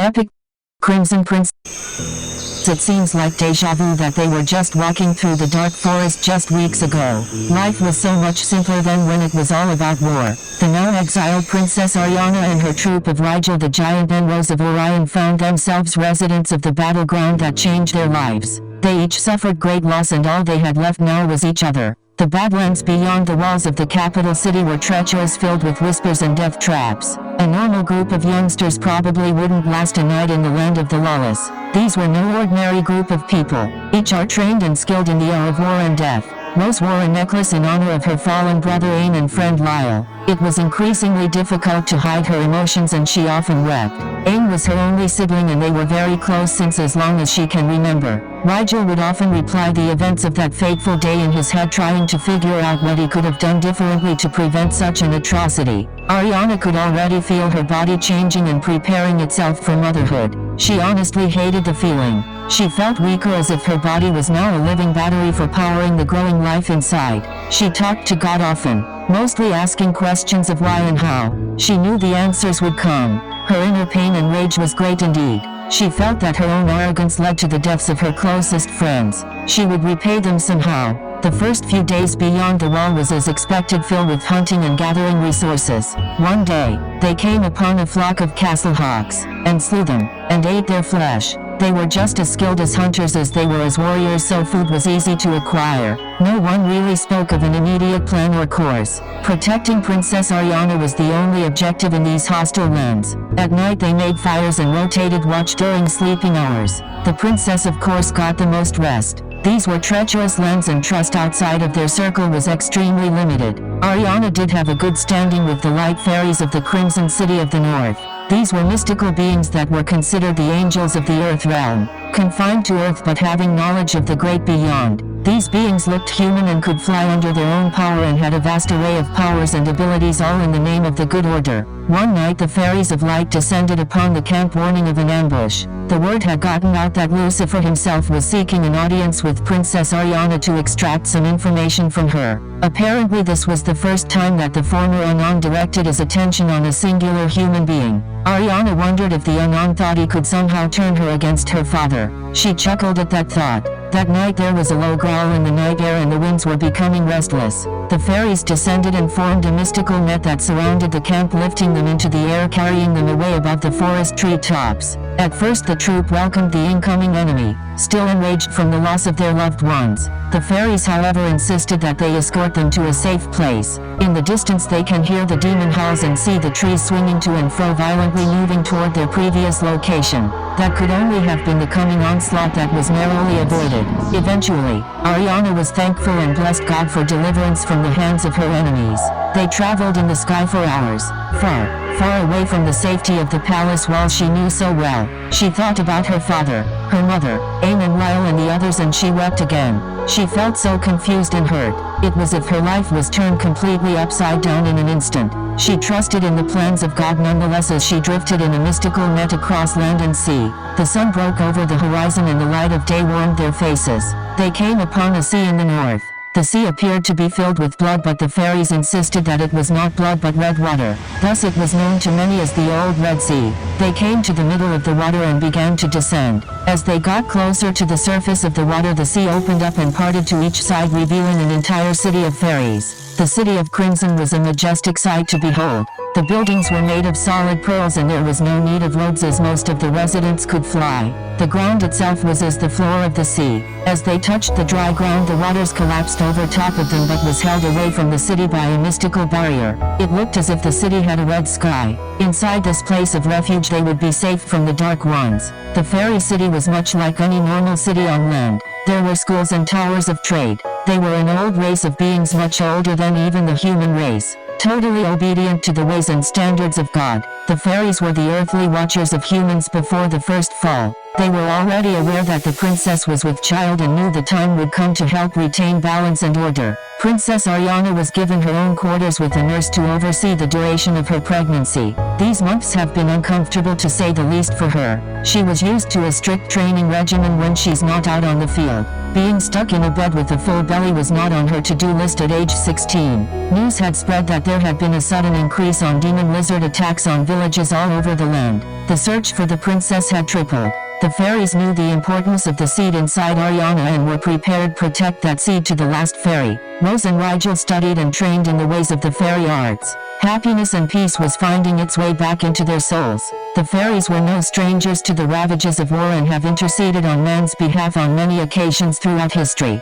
Epic Crimson Prince. It seems like deja vu that they were just walking through the dark forest just weeks ago. Life was so much simpler then when it was all about war. The now exiled Princess Ariana and her troop of Rigel the giant and Rose of Orion found themselves residents of the battleground that changed their lives. They each suffered great loss and all they had left now was each other. The badlands beyond the walls of the capital city were treacherous, filled with whispers and death traps. A normal group of youngsters probably wouldn't last a night in the land of the lawless. These were no ordinary group of people. Each are trained and skilled in the art of war and death. Rose wore a necklace in honor of her fallen brother Ain and friend Lyle. It was increasingly difficult to hide her emotions and she often wept. Ain was her only sibling and they were very close since as long as she can remember. Rigel would often replay the events of that fateful day in his head, trying to figure out what he could have done differently to prevent such an atrocity. Ariana could already feel her body changing and preparing itself for motherhood. She honestly hated the feeling. She felt weaker, as if her body was now a living battery for powering the growing life inside. She talked to God often, mostly asking questions of why and how. She knew the answers would come. Her inner pain and rage was great indeed. She felt that her own arrogance led to the deaths of her closest friends. She would repay them somehow. The first few days beyond the wall was as expected, filled with hunting and gathering resources. One day, they came upon a flock of castle hawks, and slew them, and ate their flesh. They were just as skilled as hunters as they were as warriors, so food was easy to acquire. No one really spoke of an immediate plan or course. Protecting Princess Ariana was the only objective in these hostile lands. At night they made fires and rotated watch during sleeping hours. The princess of course got the most rest. These were treacherous lands and trust outside of their circle was extremely limited. Ariana did have a good standing with the light fairies of the Crimson City of the North. These were mystical beings that were considered the angels of the Earth realm, confined to Earth but having knowledge of the great beyond. These beings looked human and could fly under their own power and had a vast array of powers and abilities, all in the name of the good order. One night the fairies of light descended upon the camp, warning of an ambush. The word had gotten out that Lucifer himself was seeking an audience with Princess Ariana to extract some information from her. Apparently this was the first time that the former Anon directed his attention on a singular human being. Ariana wondered if the Anon thought he could somehow turn her against her father. She chuckled at that thought. That night there was a low growl in the night air and the winds were becoming restless. The fairies descended and formed a mystical net that surrounded the camp, lifting them into the air, carrying them away above the forest tree tops. At first the troop welcomed the incoming enemy, still enraged from the loss of their loved ones. The fairies however insisted that they escort them to a safe place. In the distance they can hear the demon howls and see the trees swinging to and fro, violently moving toward their previous location. That could only have been the coming onslaught that was narrowly avoided. Eventually, Ariana was thankful and blessed God for deliverance from the hands of her enemies. They traveled in the sky for hours, far away from the safety of the palace walls she knew so well. She thought about her father, her mother, Ain and Lyle and the others, and she wept again. She felt so confused and hurt. It was as if her life was turned completely upside down in an instant. She trusted in the plans of God nonetheless as she drifted in a mystical net across land and sea. The sun broke over the horizon and the light of day warmed their faces. They came upon a sea in the north. The sea appeared to be filled with blood, but the fairies insisted that it was not blood but red water. Thus it was known to many as the Old Red Sea. They came to the middle of the water and began to descend. As they got closer to the surface of the water, the sea opened up and parted to each side, revealing an entire city of fairies. The city of Crimson was a majestic sight to behold. The buildings were made of solid pearls and there was no need of roads, as most of the residents could fly. The ground itself was as the floor of the sea. As they touched the dry ground, the waters collapsed over top of them but was held away from the city by a mystical barrier. It looked as if the city had a red sky. Inside this place of refuge they would be safe from the dark ones. The fairy city was much like any normal city on land. There were schools and towers of trade. They were an old race of beings, much older than even the human race, totally obedient to the ways and standards of God. The fairies were the earthly watchers of humans before the first fall. They were already aware that the princess was with child and knew the time would come to help retain balance and order. Princess Ariana was given her own quarters with a nurse to oversee the duration of her pregnancy. These months have been uncomfortable to say the least for her. She was used to a strict training regimen when she's not out on the field. Being stuck in a bed with a full belly was not on her to-do list at age 16. News had spread that there had been a sudden increase on demon lizard attacks on villages all over the land. The search for the princess had tripled. The fairies knew the importance of the seed inside Ariana and were prepared to protect that seed to the last fairy. Rose and Rigel studied and trained in the ways of the fairy arts. Happiness and peace was finding its way back into their souls. The fairies were no strangers to the ravages of war and have interceded on man's behalf on many occasions throughout history.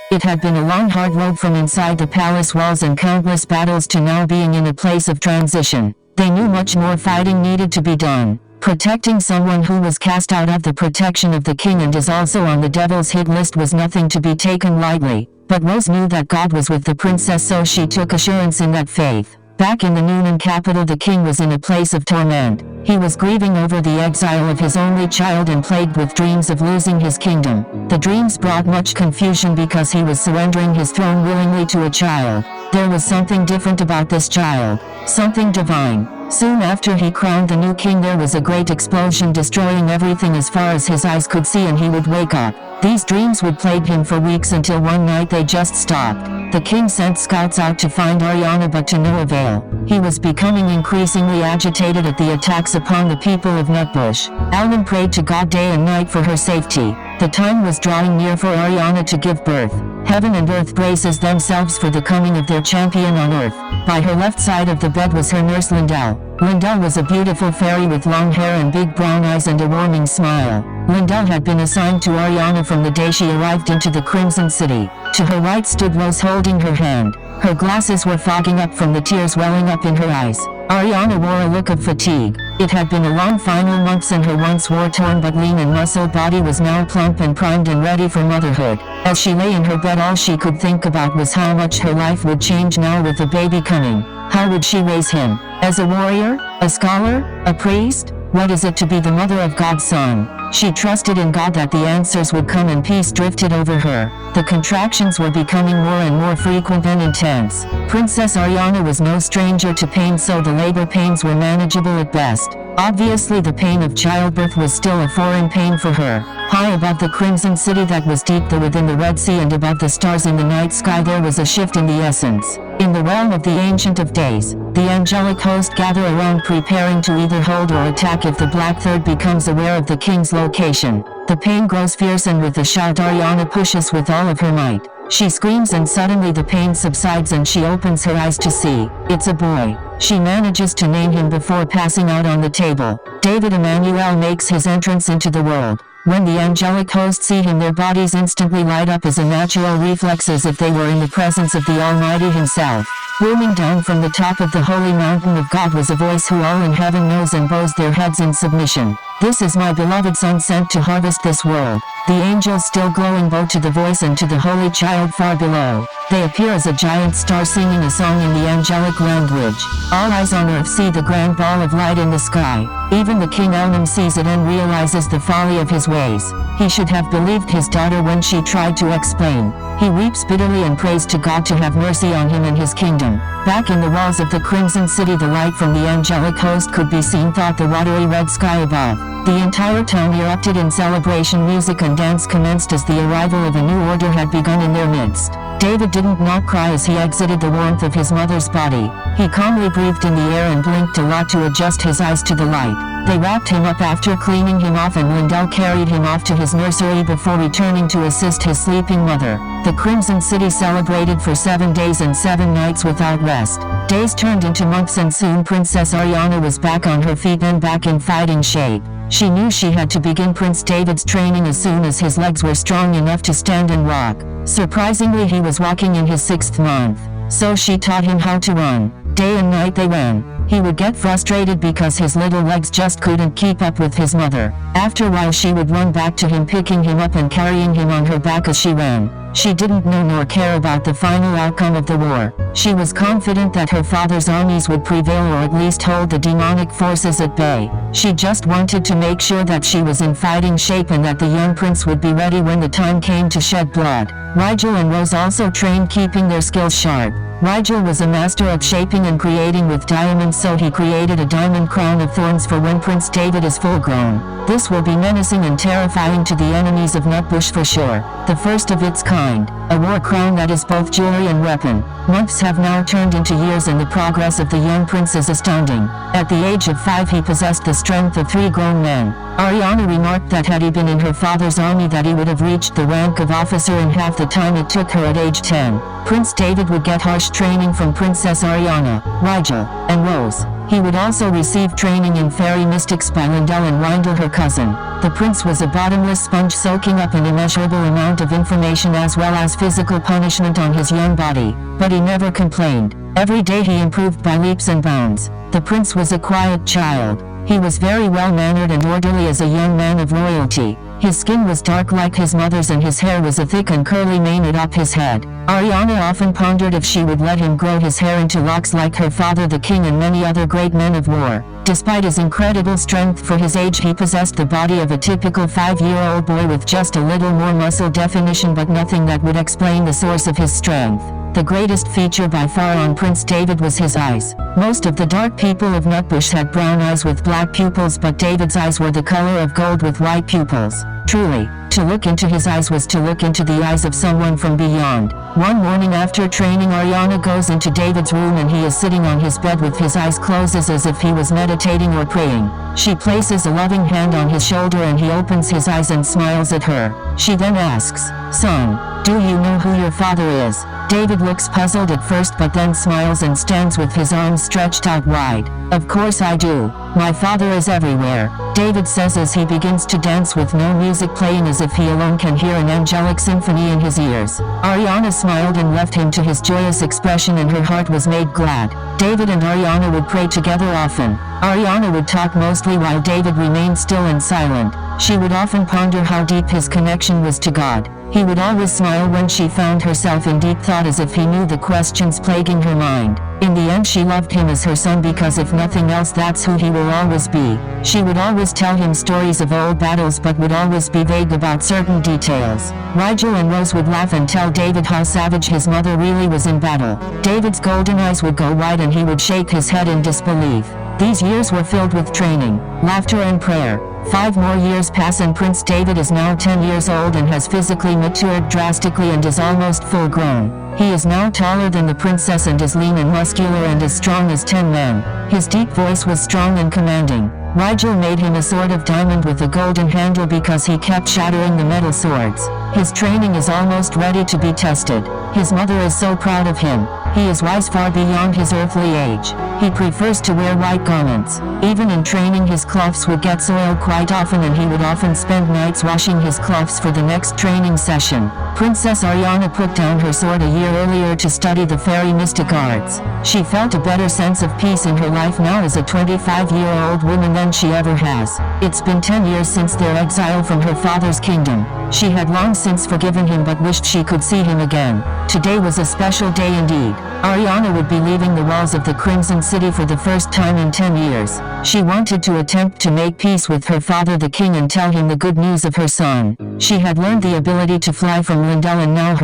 It had been a long hard road from inside the palace walls and countless battles to now being in a place of transition. They knew much more fighting needed to be done. Protecting someone who was cast out of the protection of the king and is also on the devil's hit list was nothing to be taken lightly. But Rose knew that God was with the princess, so she took assurance in that faith. Back in the Noonan capital, the king was in a place of torment. He was grieving over the exile of his only child and plagued with dreams of losing his kingdom. The dreams brought much confusion because he was surrendering his throne willingly to a child. There was something different about this child, something divine. Soon after he crowned the new king, there was a great explosion destroying everything as far as his eyes could see, and he would wake up. These dreams would plague him for weeks until one night they just stopped. The king sent scouts out to find Ariana, but to no avail. He was becoming increasingly agitated at the attacks upon the people of Nutbush. Almond prayed to God day and night for her safety. The time was drawing near for Ariana to give birth. Heaven and earth braces themselves for the coming of their champion on earth. By her left side of the bed was her nurse Lindell. Lindell was a beautiful fairy with long hair and big brown eyes and a warming smile. Lindell had been assigned to Ariana from the day she arrived into the Crimson City. To her right stood Rose holding her hand. Her glasses were fogging up from the tears welling up in her eyes. Ariana wore a look of fatigue. It had been a long final months, and her once war-torn but lean and muscled body was now plump and primed and ready for motherhood. As she lay in her bed, all she could think about was how much her life would change now with the baby coming. How would she raise him? As a warrior? A scholar? A priest? What is it to be the mother of God's son? She trusted in God that the answers would come, and peace drifted over her. The contractions were becoming more and more frequent and intense. Princess Ariana was no stranger to pain, so the labor pains were manageable at best. Obviously, the pain of childbirth was still a foreign pain for her. High above the Crimson City that was deep within the Red Sea and above the stars in the night sky, there was a shift in the essence. In the realm of the Ancient of Days, the angelic host gather around, preparing to either hold or attack if the Black Third becomes aware of the king's location. The pain grows fierce, and with a shout Ariana pushes with all of her might. She screams, and suddenly the pain subsides and she opens her eyes to see. It's a boy. She manages to name him before passing out on the table. David Emmanuel makes his entrance into the world. When the angelic hosts see him, their bodies instantly light up as a natural reflex, as if they were in the presence of the Almighty himself. Booming down from the top of the holy mountain of God was a voice who all in heaven knows and bows their heads in submission. This is my beloved Son, sent to harvest this world. The angels still glowing bow to the voice and to the holy child far below. They appear as a giant star singing a song in the angelic language. All eyes on earth see the grand ball of light in the sky. Even the King Elnam sees it and realizes the folly of his ways. He should have believed his daughter when she tried to explain. He weeps bitterly and prays to God to have mercy on him and his kingdom. Back in the walls of the Crimson City, the light from the angelic host could be seen through the watery red sky above. The entire town erupted in celebration. Music and dance commenced as the arrival of a new order had begun in their midst. David didn't not cry as he exited the warmth of his mother's body. He calmly breathed in the air and blinked a lot to adjust his eyes to the light. They wrapped him up after cleaning him off, and Lindell carried him off to his nursery before returning to assist his sleeping mother. The Crimson City celebrated for 7 days and 7 nights without rest. Days turned into months, and soon Princess Ariana was back on her feet and back in fighting shape. She knew she had to begin Prince David's training as soon as his legs were strong enough to stand and walk. Surprisingly, he was walking in his 6th month. So she taught him how to run. Day and night they ran. He would get frustrated because his little legs just couldn't keep up with his mother. After a while, she would run back to him, picking him up and carrying him on her back as she ran. She didn't know nor care about the final outcome of the war. She was confident that her father's armies would prevail, or at least hold the demonic forces at bay. She just wanted to make sure that she was in fighting shape and that the young prince would be ready when the time came to shed blood. Rigel and Rose also trained, keeping their skills sharp. Rigel was a master at shaping and creating with diamonds, so he created a diamond crown of thorns for when Prince David is full grown. This will be menacing and terrifying to the enemies of Nutbush for sure. the first of its kind, a war crown that is both jewelry and weapon. Months have now turned into years and the progress of the young prince is astounding. At the age of 5 he possessed the strength of 3 grown men. Ariana remarked that had he been in her father's army that he would have reached the rank of officer in half the time it took her at age 10. Prince David would get harsh training from Princess Ariana, Rigel, and Rose. He would also receive training in fairy mystics by Lindell and Windle, her cousin. The prince was a bottomless sponge soaking up an immeasurable amount of information as well as physical punishment on his young body, but he never complained. Every day he improved by leaps and bounds. The prince was a quiet child. He was very well-mannered and orderly as a young man of royalty. His skin was dark like his mother's and his hair was a thick and curly mane atop his head. Ariana often pondered if she would let him grow his hair into locks like her father the king and many other great men of war. Despite his incredible strength for his age, he possessed the body of a typical 5-year-old boy with just a little more muscle definition but nothing that would explain the source of his strength. The greatest feature by far on Prince David was his eyes. Most of the dark people of Nutbush had brown eyes with black pupils, but David's eyes were the color of gold with white pupils. Truly, to look into his eyes was to look into the eyes of someone from beyond. One morning after training, Ariana goes into David's room and he is sitting on his bed with his eyes closed as if he was meditating or praying. She places a loving hand on his shoulder and he opens his eyes and smiles at her. She then asks, "Son, do you know who your father is?" David looks puzzled at first but then smiles and stands with his arms stretched out wide. "Of course I do. My father is everywhere," David says as he begins to dance with no music playing as if he alone can hear an angelic symphony in his ears. Ariana smiled and left him to his joyous expression and her heart was made glad. David and Ariana would pray together often. Ariana would talk mostly while David remained still and silent. She would often ponder how deep his connection was to God. He would always smile when she found herself in deep thought as if he knew the questions plaguing her mind. In the end she loved him as her son because if nothing else that's who he will always be. She would always tell him stories of old battles but would always be vague about certain details. Rigel and Rose would laugh and tell David how savage his mother really was in battle. David's golden eyes would go wide and he would shake his head in disbelief. These years were filled with training, laughter and prayer. 5 more years pass and Prince David is now 10 years old and has physically matured drastically and is almost full grown. He is now taller than the princess and is lean and muscular and as strong as 10 men. His deep voice was strong and commanding. Rigel made him a sword of diamond with a golden handle because he kept shattering the metal swords. His training is almost ready to be tested. His mother is so proud of him. He is wise far beyond his earthly age. He prefers to wear white garments. Even in training his cloths would get soiled quite often and he would often spend nights washing his cloths for the next training session. Princess Ariana put down her sword a year earlier to study the fairy mystic arts. She felt a better sense of peace in her life now as a 25-year-old woman than she ever has. It's been 10 years since their exile from her father's kingdom. She had long since forgiven him but wished she could see him again. Today was a special day indeed. Ariana would be leaving the walls of the Crimson City for the first time in 10 years. She wanted to attempt to make peace with her father the king and tell him the good news of her son. She had learned the ability to fly from Lindell and now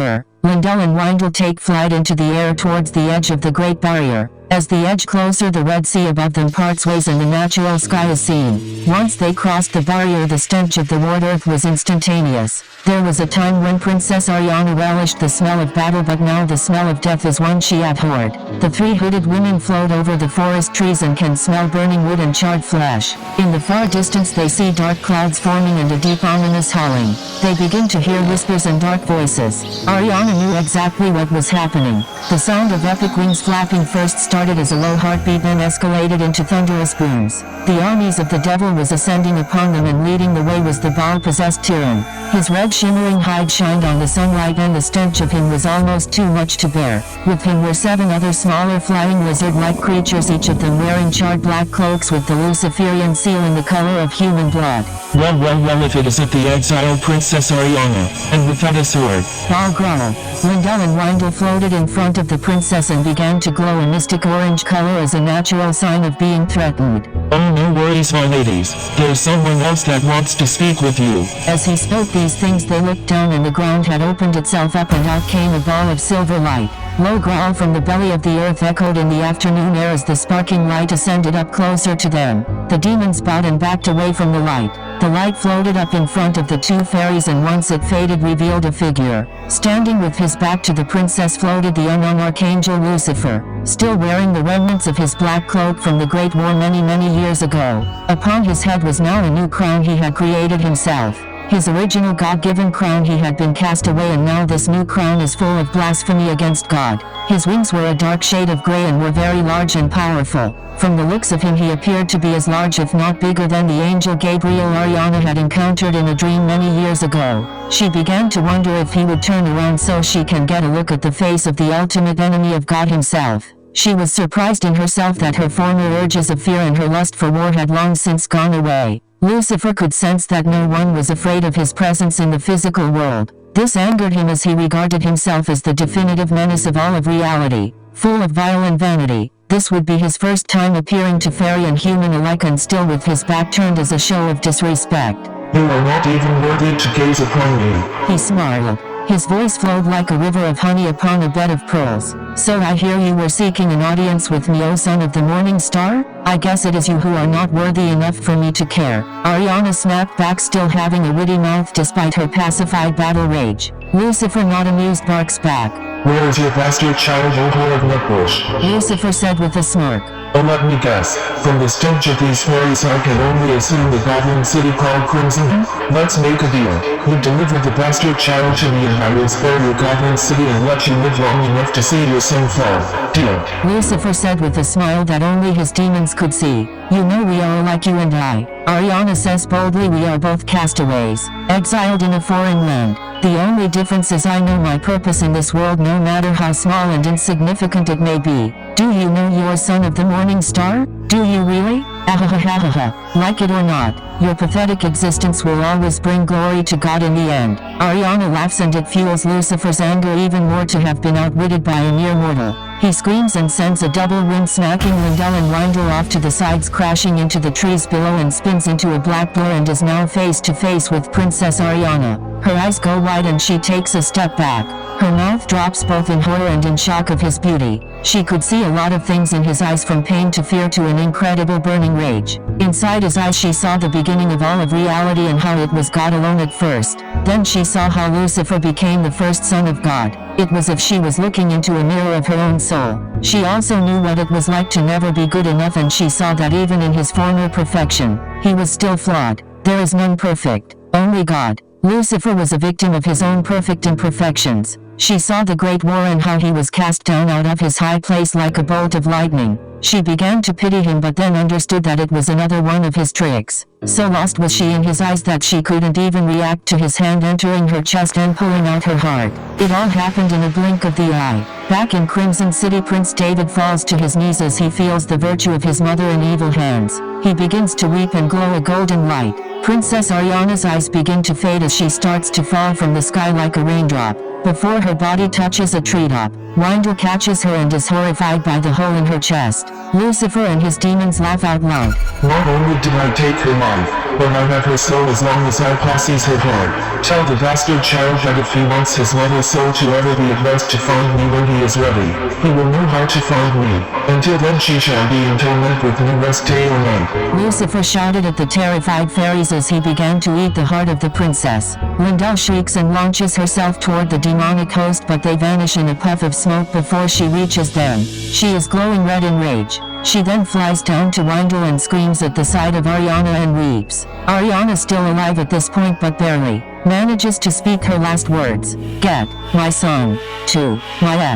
Lindell and Windle take flight into the air towards the edge of the Great Barrier. As the edge closer, the Red Sea above them parts ways and the natural sky is seen. Once they crossed the barrier, the stench of the Ward Earth was instantaneous. There was a time when Princess Ariana relished the smell of battle, but now the smell of death is one she abhorred. The 3 hooded women float over the forest trees and can smell burning wood and charred flesh. In the far distance they see dark clouds forming and a deep ominous howling. They begin to hear whispers and dark voices. Ariana knew exactly what was happening. The sound of epic wings flapping first started as a low heartbeat, then escalated into thunderous booms. The armies of the devil was ascending upon them, and leading the way was the Baal-possessed Tyrann. His red shimmering hide shined on the sunlight and the stench of him was almost too much to bear. With him were 7 other smaller flying lizard-like creatures, each of them wearing charred black cloaks with the Luciferian seal in the color of human blood. Well, if it isn't the exiled Princess Ariana, and without a sword. Baal growled. Lindell and Windle floated in front of the princess and began to glow a mystic orange color as a natural sign of being threatened. "Oh, no worries, my ladies. There's someone else that wants to speak with you." As he spoke these things, they looked down and the ground had opened itself up and out came a ball of silver light. Low growl from the belly of the earth echoed in the afternoon air as the sparking light ascended up closer to them. The demons bowed and backed away from the light. The light floated up in front of the two fairies, and once it faded revealed a figure. Standing with his back to the princess floated the unknown archangel Lucifer, still wearing the remnants of his black cloak from the Great War many years ago. Upon his head was now a new crown he had created himself. His original God-given crown he had been cast away, and now this new crown is full of blasphemy against God. His wings were a dark shade of gray and were very large and powerful. From the looks of him he appeared to be as large if not bigger than the angel Gabriel Ariana had encountered in a dream many years ago. She began to wonder if he would turn around so she can get a look at the face of the ultimate enemy of God himself. She was surprised in herself that her former urges of fear and her lust for war had long since gone away. Lucifer could sense that no one was afraid of his presence in the physical world. This angered him as he regarded himself as the definitive menace of all of reality, full of violent vanity. This would be his first time appearing to fairy and human alike, and still with his back turned as a show of disrespect. You are not even worthy to gaze upon me. He smiled. His voice flowed like a river of honey upon a bed of pearls. So I hear you were seeking an audience with me, O son of the morning star? I guess it is you who are not worthy enough for me to care. Ariana snapped back, still having a witty mouth despite her pacified battle rage. Lucifer, not amused, barks back. Where is your bastard child, O whore of Nutbush? Lucifer said with a smirk. Oh, let me guess. From the stench of these fairies I can only assume the goblin city called Crimson. Let's make a deal. You deliver the bastard child to me and I will spare your goblin city and let you live long enough to see your son fall. Deal. Lucifer said with a smile that only his demons could see. You know we are like you and I. Ariana says boldly, we are both castaways, exiled in a foreign land. The only difference is I know my purpose in this world, no matter how small and insignificant it may be. Do you know you are son of the morning star? Do you really? Ahahahaha. Like it or not, your pathetic existence will always bring glory to God in the end. Ariana laughs, and it fuels Lucifer's anger even more to have been outwitted by a mere mortal. He screams and sends a double wind, smacking Lindell and Windle off to the sides, crashing into the trees below, and spins into a black blur and is now face to face with Princess Ariana. Her eyes go wide and she takes a step back. Her mouth drops, both in horror and in shock of his beauty. She could see a lot of things in his eyes, from pain to fear to an incredible burning rage. Inside his eyes she saw the beginning of all of reality and how it was God alone at first. Then she saw how Lucifer became the first son of God. It was as if she was looking into a mirror of her own soul. She also knew what it was like to never be good enough, and she saw that even in his former perfection, he was still flawed. There is none perfect, only God. Lucifer was a victim of his own perfect imperfections. She saw the Great War and how he was cast down out of his high place like a bolt of lightning. She began to pity him, but then understood that it was another one of his tricks. So lost was she in his eyes that she couldn't even react to his hand entering her chest and pulling out her heart. It all happened in a blink of the eye. Back in Crimson City, Prince David falls to his knees as he feels the virtue of his mother in evil hands. He begins to weep and glow a golden light. Princess Ariana's eyes begin to fade as she starts to fall from the sky like a raindrop. Before her body touches a treetop, Windle catches her and is horrified by the hole in her chest. Lucifer and his demons laugh out loud. Not only did I take her life, but I have her soul as long as I possess her heart. Tell the bastard child that if he wants his little soul to ever be at rest, to find me when he is ready, he will know how to find me. Until then she shall be in torment with no rest day or night. Lucifer shouted at the terrified fairies as he began to eat the heart of the princess. Lindell shrieks and launches herself toward the demonic host, but they vanish in a puff of smoke before she reaches them. She is glowing red in rage. She then flies down to Windle and screams at the side of Ariana and weeps. Ariana, still alive at this point but barely, manages to speak her last words. Get my son to my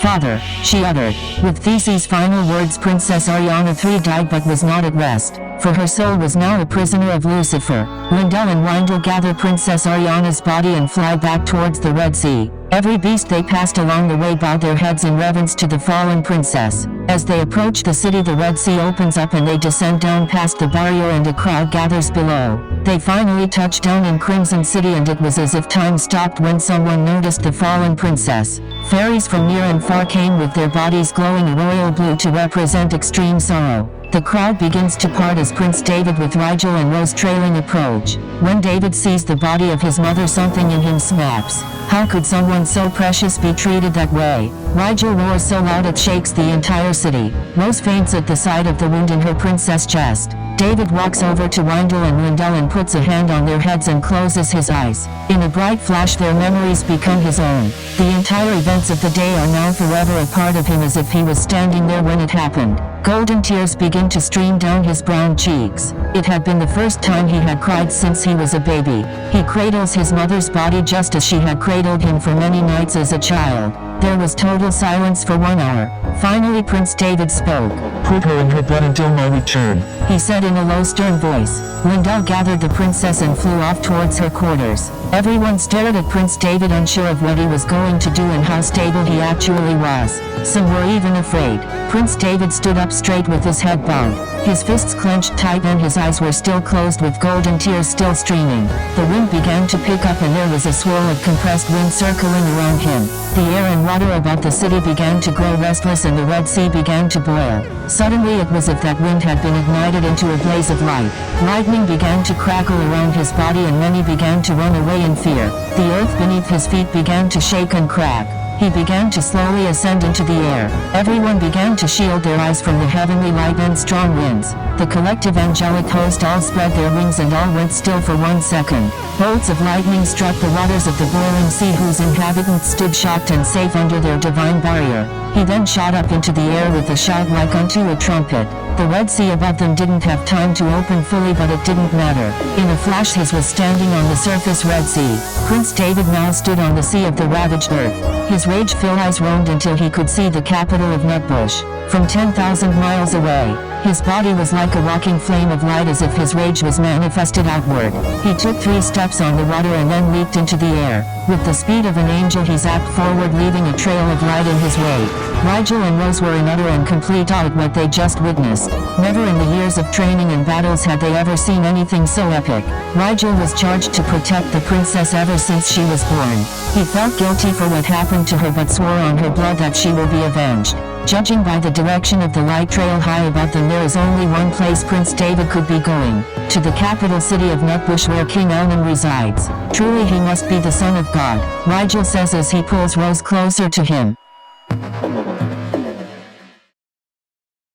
father, she uttered. With these final words, Princess Ariana III died but was not at rest, for her soul was now a prisoner of Lucifer. Lindell and Windle gather Princess Ariana's body and fly back towards the Red Sea. Every beast they passed along the way bowed their heads in reverence to the fallen princess. As they approach the city, the Red Sea opens up and they descend down past the barrier and a crowd gathers below. They finally touch down in Crimson City, and it was as if time stopped when someone noticed the fallen princess. Fairies from near and far came with their bodies glowing a royal blue to represent extreme sorrow. The crowd begins to part as Prince David with Rigel and Rose trailing approach. When David sees the body of his mother, something in him snaps. How could someone so precious be treated that way? Rigel roars so loud it shakes the entire city. Rose faints at the sight of the wound in her princess chest. David walks over to Wendell and Lindell and puts a hand on their heads and closes his eyes. In a bright flash their memories become his own. The entire events of the day are now forever a part of him as if he was standing there when it happened. Golden tears begin to stream down his brown cheeks. It had been the first time he had cried since he was a baby. He cradles his mother's body just as she had cradled him for many nights as a child. There was total silence for 1 hour. Finally Prince David spoke. Put her in her bed until my return, he said in a low stern voice. Lindell gathered the princess and flew off towards her quarters. Everyone stared at Prince David unsure of what he was going to do and how stable he actually was. Some were even afraid. Prince David stood up straight with his head bowed. His fists clenched tight and his eyes were still closed with golden tears still streaming. The wind began to pick up and there was a swirl of compressed wind circling around him. The air and water about the city began to grow restless and the Red Sea began to boil. Suddenly it was as if that wind had been ignited into a blaze of light. Lightning began to crackle around his body and many began to run away in fear. The earth beneath his feet began to shake and crack. He began to slowly ascend into the air. Everyone began to shield their eyes from the heavenly light and strong winds. The collective angelic host all spread their wings and all went still for 1 second. Bolts of lightning struck the waters of the boiling sea whose inhabitants stood shocked and safe under their divine barrier. He then shot up into the air with a shout like unto a trumpet. The Red Sea above them didn't have time to open fully but it didn't matter. In a flash his was standing on the surface Red Sea. Prince David now stood on the sea of the ravaged earth. His rage-filled eyes roamed until he could see the capital of Nutbush. From 10,000 miles away, his body was like a walking flame of light as if his rage was manifested outward. He took 3 steps on the water and then leaped into the air. With the speed of an angel he zapped forward leaving a trail of light in his wake. Rigel and Rose were in utter and complete awe at what they just witnessed. Never in the years of training and battles had they ever seen anything so epic. Rigel was charged to protect the princess ever since she was born. He felt guilty for what happened to her but swore on her blood that she will be avenged. Judging by the direction of the light trail high above them there is only one place Prince David could be going. To the capital city of Nutbush where King Alnan resides. Truly he must be the son of God, Rigel says as he pulls Rose closer to him.